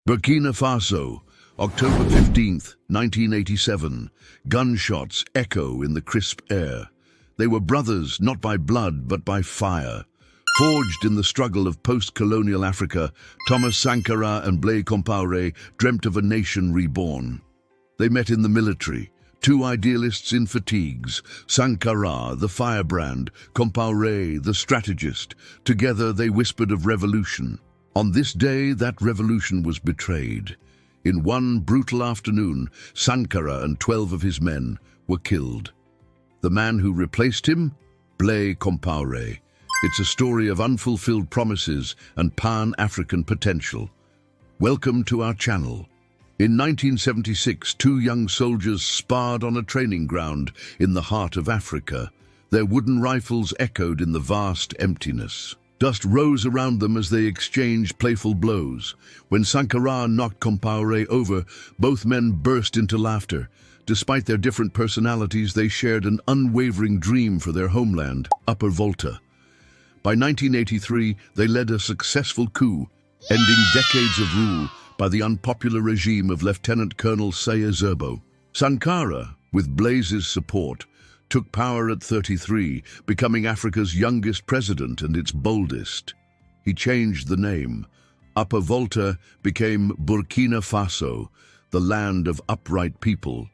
Burkina Faso, October 15th, 1987. Gunshots echo in the crisp air. They were brothers, not by blood, but by fire. Forged in the struggle of post-colonial Africa, Thomas Sankara and Blaise Compaore dreamt of a nation reborn. They met in the military, two idealists in fatigues, Sankara, the firebrand, Compaore, the strategist. Together they whispered of revolution. On this day, that revolution was betrayed. In one brutal afternoon, Sankara and 12 of his men were killed. The man who replaced him? Blaise Compaore. It's a story of unfulfilled promises and Pan-African potential. Welcome to our channel. In 1976, two young soldiers sparred on a training ground in the heart of Africa. Their wooden rifles echoed in the vast emptiness. Dust rose around them as they exchanged playful blows. When Sankara knocked Compaore over, both men burst into laughter. Despite their different personalities, they shared an unwavering dream for their homeland, Upper Volta. By 1983, they led a successful coup, ending decades of rule by the unpopular regime of Lieutenant Colonel Zerbo. Sankara, with Blaise's support, took power at 33, becoming Africa's youngest president and its boldest. He changed the name. Upper Volta became Burkina Faso, the land of upright people.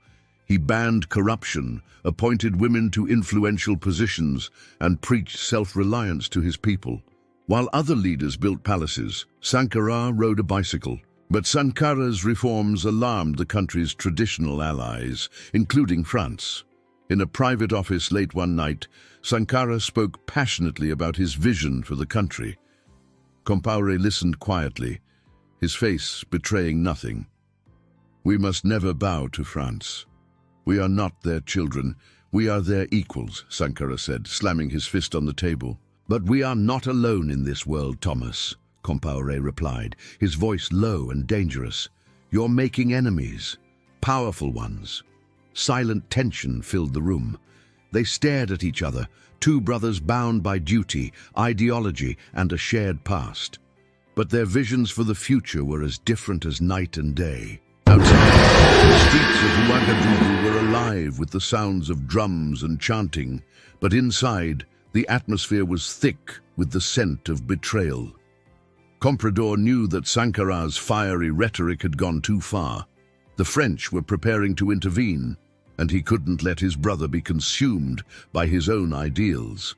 He banned corruption, appointed women to influential positions, and preached self-reliance to his people. While other leaders built palaces, Sankara rode a bicycle. But Sankara's reforms alarmed the country's traditional allies, including France. In a private office late one night, Sankara spoke passionately about his vision for the country. Compaore listened quietly, his face betraying nothing. "We must never bow to France. We are not their children. We are their equals," Sankara said, slamming his fist on the table. "But we are not alone in this world, Thomas," Compaore replied, his voice low and dangerous. "You're making enemies, powerful ones." Silent tension filled the room. They stared at each other, two brothers bound by duty, ideology, and a shared past. But their visions for the future were as different as night and day. Outside, the streets of Ouagadougou were alive with the sounds of drums and chanting, but inside, the atmosphere was thick with the scent of betrayal. Compaore knew that Sankara's fiery rhetoric had gone too far. The French were preparing to intervene, and he couldn't let his brother be consumed by his own ideals.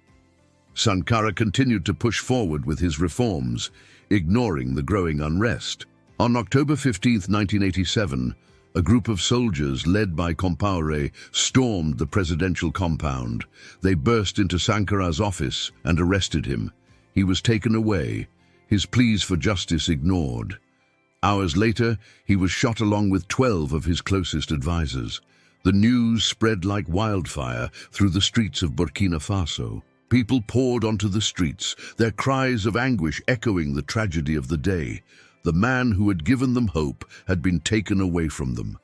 Sankara continued to push forward with his reforms, ignoring the growing unrest. On October 15, 1987, a group of soldiers led by Compaore stormed the presidential compound. They burst into Sankara's office and arrested him. He was taken away, his pleas for justice ignored. Hours later, he was shot along with 12 of his closest advisors. The news spread like wildfire through the streets of Burkina Faso. People poured onto the streets, their cries of anguish echoing the tragedy of the day. The man who had given them hope had been taken away from them.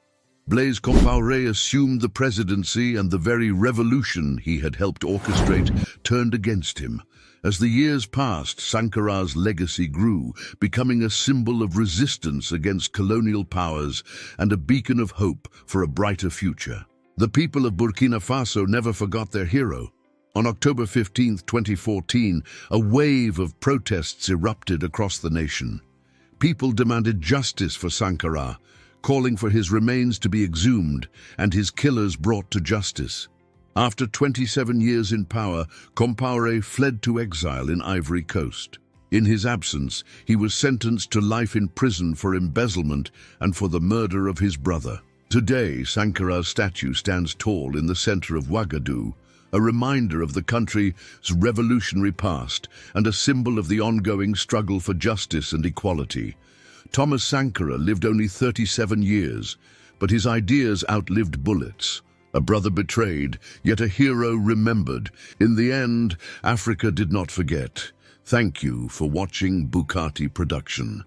Blaise Compaore assumed the presidency, and the very revolution he had helped orchestrate turned against him. As the years passed, Sankara's legacy grew, becoming a symbol of resistance against colonial powers and a beacon of hope for a brighter future. The people of Burkina Faso never forgot their hero. On October 15, 2014, a wave of protests erupted across the nation. People demanded justice for Sankara, calling for his remains to be exhumed and his killers brought to justice. After 27 years in power, Compaore fled to exile in Ivory Coast. In his absence, he was sentenced to life in prison for embezzlement and for the murder of his brother. Today, Sankara's statue stands tall in the center of Ouagadougou, a reminder of the country's revolutionary past and a symbol of the ongoing struggle for justice and equality. Thomas Sankara lived only 37 years, but his ideas outlived bullets. A brother betrayed, yet a hero remembered. In the end, Africa did not forget. Thank you for watching Bukati Production.